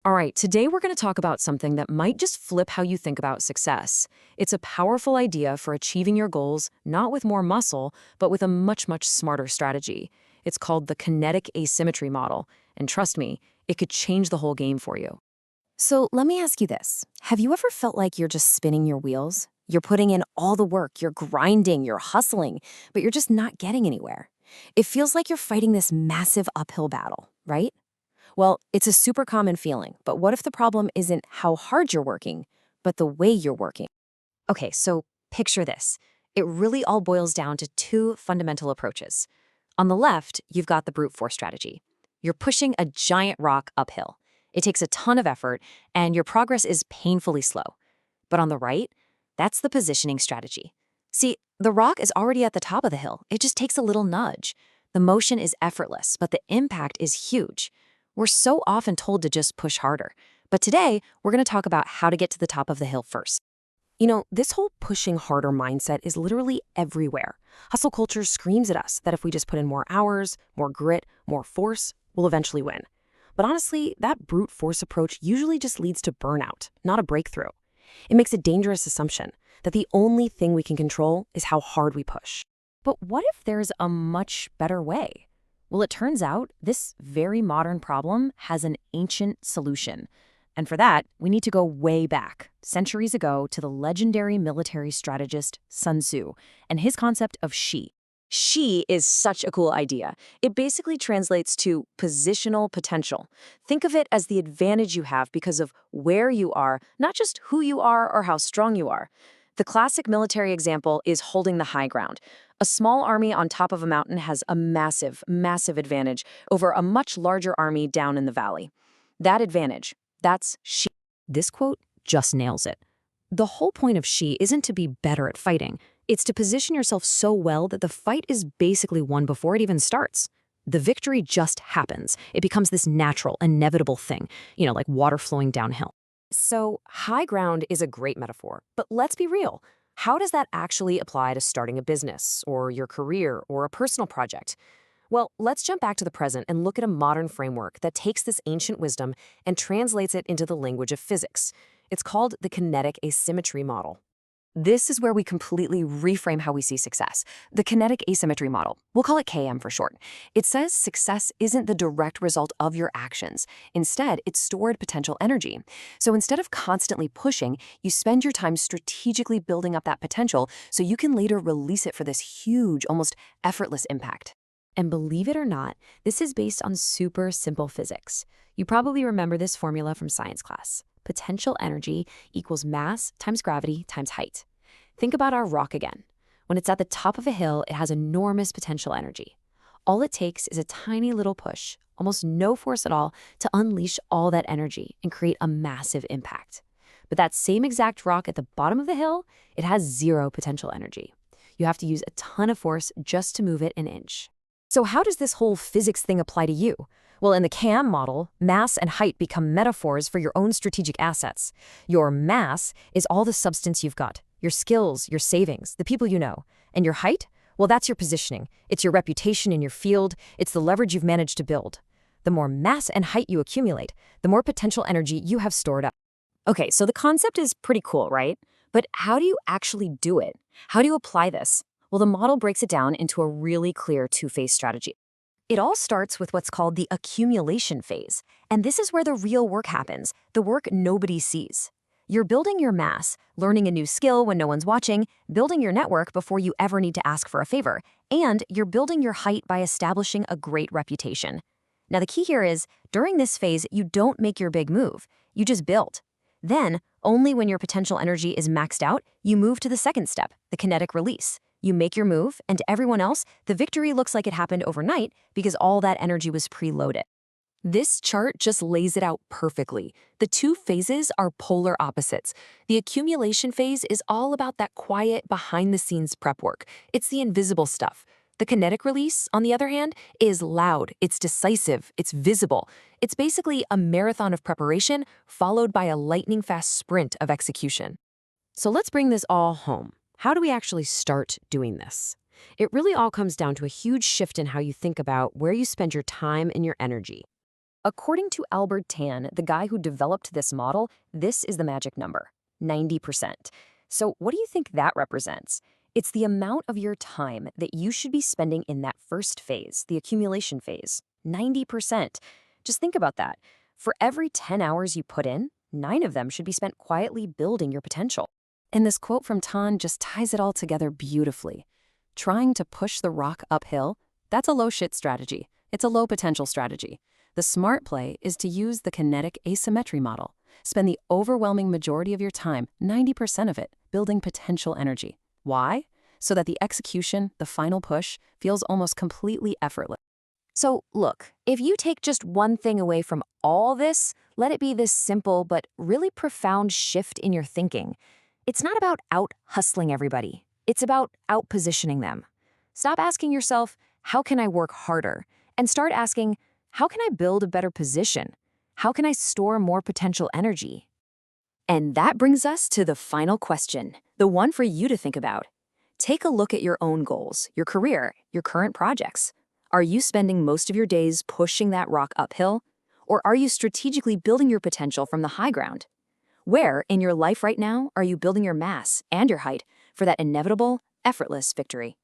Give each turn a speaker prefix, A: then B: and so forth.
A: All right, today we're going to talk about something that might just flip how you think about success. It's a powerful idea for achieving your goals, not with more muscle, but with a much smarter strategy. It's called the kinetic asymmetry model, and trust me, it could change the whole game for you.
B: So let me ask you this. Have you ever felt like you're just spinning your wheels? You're putting in all the work, you're grinding, you're hustling, but you're just not getting anywhere. It feels like you're fighting this massive uphill battle, right? Well, it's a super common feeling, but what if the problem isn't how hard you're working, but the way you're working? Okay, so picture this. It really all boils down to two fundamental approaches. On the left, you've got the brute force strategy. You're pushing a giant rock uphill. It takes a ton of effort, and your progress is painfully slow. But on the right, that's the positioning strategy. See, the rock is already at the top of the hill. It just takes a little nudge. The motion is effortless, but the impact is huge. We're so often told to just push harder. But today, we're going to talk about how to get to the top of the hill first. You know, this whole pushing harder mindset is literally everywhere. Hustle culture screams at us that if we just put in more hours, more grit, more force, we'll eventually win. But honestly, that brute force approach usually just leads to burnout, not a breakthrough. It makes a dangerous assumption that the only thing we can control is how hard we push. But what if there's a much better way? Well, it turns out this very modern problem has an ancient solution. And for that, we need to go way back, centuries ago, to the legendary military strategist Sun Tzu and his concept of shi. Shi is such a cool idea. It basically translates to positional potential. Think of it as the advantage you have because of where you are, not just who you are or how strong you are. The classic military example is holding the high ground. A small army on top of a mountain has a massive advantage over a much larger army down in the valley. That advantage, that's shi. This quote just nails it. The whole point of shi isn't to be better at fighting. It's to position yourself so well that the fight is basically won before it even starts. The victory just happens. It becomes this natural, inevitable thing, like water flowing downhill. So high ground is a great metaphor, but let's be real. How does that actually apply to starting a business, or your career, or a personal project? Well, let's jump back to the present and look at a modern framework that takes this ancient wisdom and translates it into the language of physics. It's called the kinetic asymmetry model. This is where we completely reframe how we see success. The kinetic asymmetry model, we'll call it KM for short. It says success isn't the direct result of your actions. Instead, it's stored potential energy. So instead of constantly pushing, you spend your time strategically building up that potential so you can later release it for this huge, almost effortless impact. And believe it or not, this is based on super simple physics. You probably remember this formula from science class. Potential energy equals mass times gravity times height. Think about our rock again. When it's at the top of a hill, it has enormous potential energy. All it takes is a tiny little push, almost no force at all, to unleash all that energy and create a massive impact. But that same exact rock at the bottom of the hill, it has zero potential energy. You have to use a ton of force just to move it an inch. So how does this whole physics thing apply to you? Well, in the KM model, mass and height become metaphors for your own strategic assets. Your mass is all the substance you've got, your skills, your savings, the people you know. And your height? Well, that's your positioning. It's your reputation in your field. It's the leverage you've managed to build. The more mass and height you accumulate, the more potential energy you have stored up. Okay, so the concept is pretty cool, right? But how do you actually do it? How do you apply this? Well, the model breaks it down into a really clear two-phase strategy. It all starts with what's called the accumulation phase, and this is where the real work happens, the work nobody sees. You're building your mass, learning a new skill when no one's watching, building your network before you ever need to ask for a favor, and you're building your height by establishing a great reputation. Now the key here is, during this phase, you don't make your big move, you just build. Then, only when your potential energy is maxed out, you move to the second step, the kinetic release. You make your move, and to everyone else, the victory looks like it happened overnight because all that energy was preloaded. This chart just lays it out perfectly. The two phases are polar opposites. The accumulation phase is all about that quiet, behind-the-scenes prep work. It's the invisible stuff. The kinetic release, on the other hand, is loud, it's decisive, it's visible. It's basically a marathon of preparation followed by a lightning-fast sprint of execution. So let's bring this all home. How do we actually start doing this? It really all comes down to a huge shift in how you think about where you spend your time and your energy.
A: According to Albert Tan, the guy who developed this model, this is the magic number, 90%. So what do you think that represents? It's the amount of your time that you should be spending in that first phase, the accumulation phase, 90%. Just think about that. For every 10 hours you put in, 9 of them should be spent quietly building your potential. And this quote from Tan just ties it all together beautifully. Trying to push the rock uphill, that's a low shit strategy. It's a low potential strategy. The smart play is to use the Kinetic asymmetry model. Spend the overwhelming majority of your time, 90% of it, building potential energy. Why? So that the execution, the final push, feels almost completely effortless.
B: So, look, if you take just one thing away from all this, let it be this simple but really profound shift in your thinking. It's not about out-hustling everybody. It's about out-positioning them. Stop asking yourself, how can I work harder? And start asking, how can I build a better position? How can I store more potential energy? And that brings us to the final question, the one for you to think about. Take a look at your own goals, your career, your current projects. Are you spending most of your days pushing that rock uphill? Or are you strategically building your potential from the high ground? Where in your life right now are you building your mass and your height for that inevitable, effortless victory?